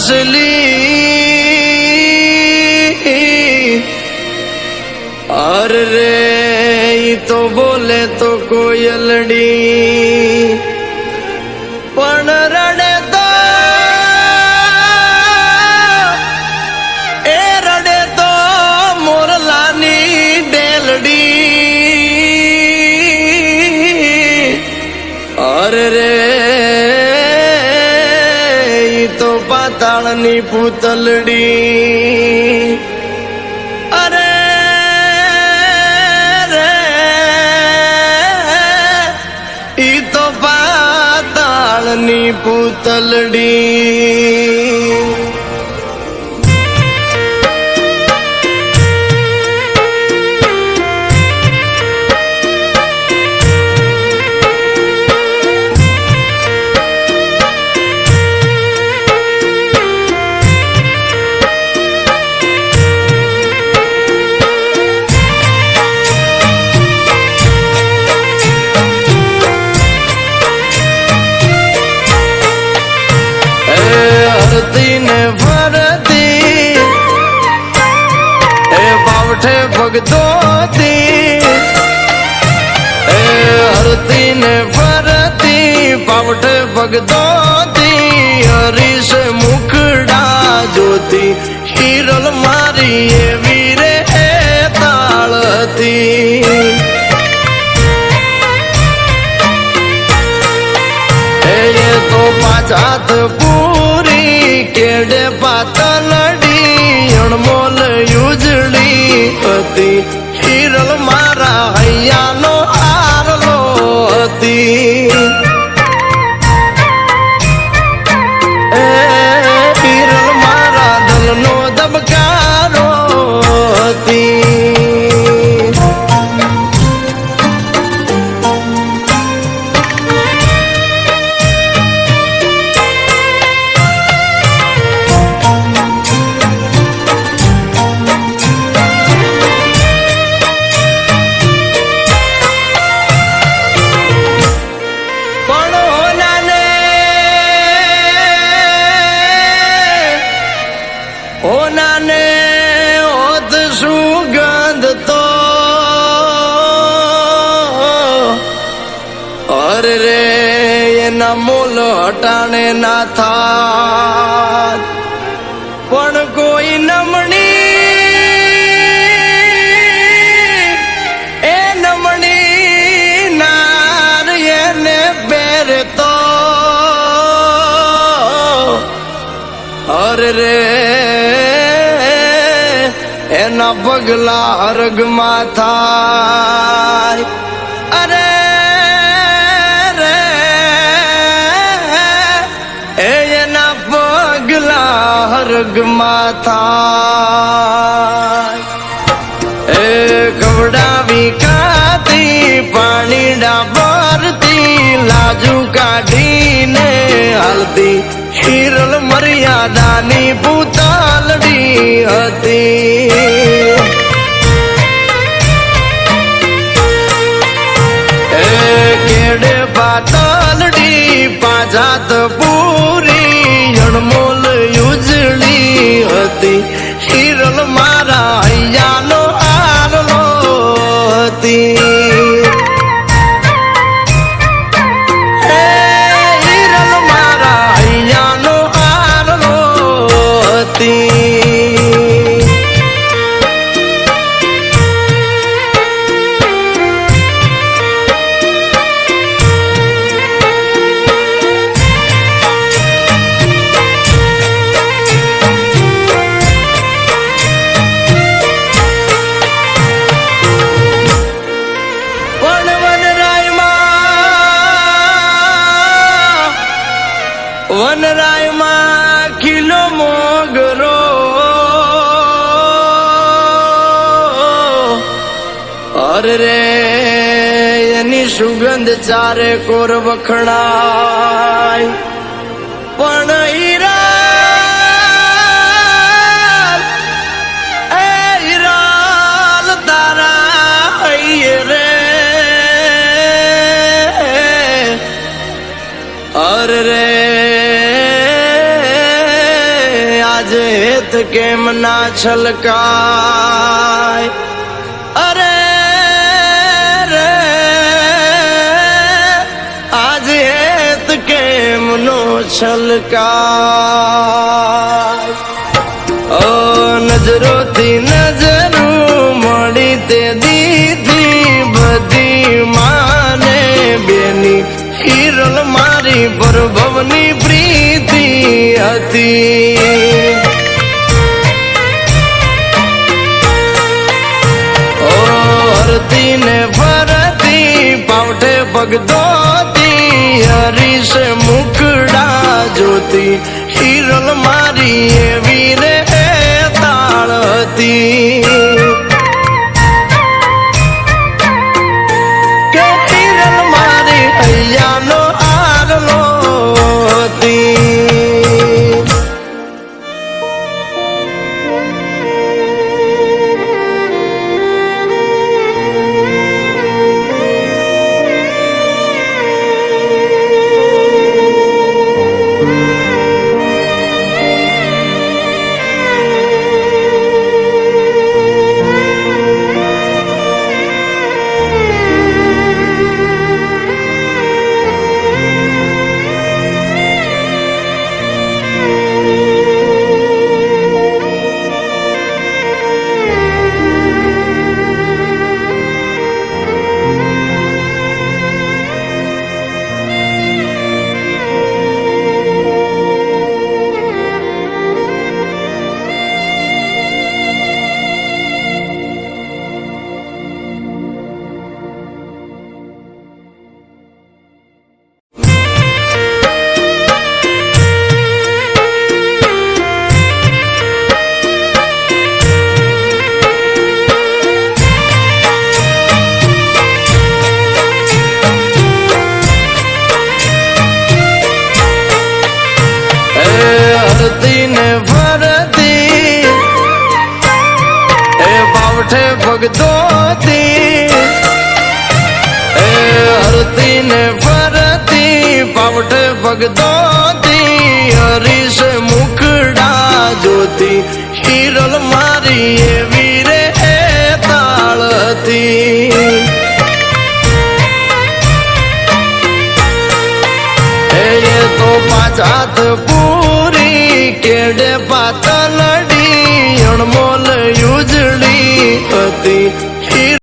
हंसली अरे रे तो बोले तो कोयलड़ी पण रड़े तो ए रड़े तो मोरलानी डेलड़ी अरे रे तो पाताळनी पूतलड़ी अरे रे ई तो पाताळनी पूतलड़ी भगदोती हरती ने फरती पावट भगदोती हरी से मुखड़ा जोती हिरल मारी ये वीरे तालती ये तो पाचात पूरी केड़े पातलड़ी अणमोल युजड़ी हिरल मारा हैया नो आरलो हती हिरल मारा दल नो दबकारो हती अरे रे ये न मोल हटाने ना था पण कोई नमणी ए नमणी नार ये ने बेर तो अरे रे एना पगला हरग माथा अरे हरग माथा ए कवड़ा विकाती पानी डाबरती लाजू काढ़ी ने हल्दी हिरल मर्यादानी पूतालड़ी हती ए केड़े पातालड़ी पाजात पूरी अणमोल युजड़ी हती हिरल मारा हैया नो आरलो हती हिरल मारा हैया नो आरलो हती वनराय मां किलो मोगरो अरे रे एनी सुगंध चारे कोर वखणाय पण हीराल तारा रे अरे रे હેત કેમ ના છલકાય અરે રે આજ હેત કેમ નો છલકાય નજરોથી નજરું મળી તે દીધી બધી માને બેની હિરલ મારી પરભવની પ્રીતિ હતી હરતી ને ફરતી પાવઠે પગ ધોતી હરીશ મુખડા જોતી હિરલ મારી એવી રે તાળ હતી કે હિરલ મારી હૈયાનો આરલો હતી પગ ધોતી હરતી ને ફરતી પાવઠે પગ ધોતી હરીશ મુખડા જોતી હિરલ મારી એવી રે તાળ હતી એ તો પાછાત પૂરી કેડે પાતલડી અણમોલ યુજડી હતી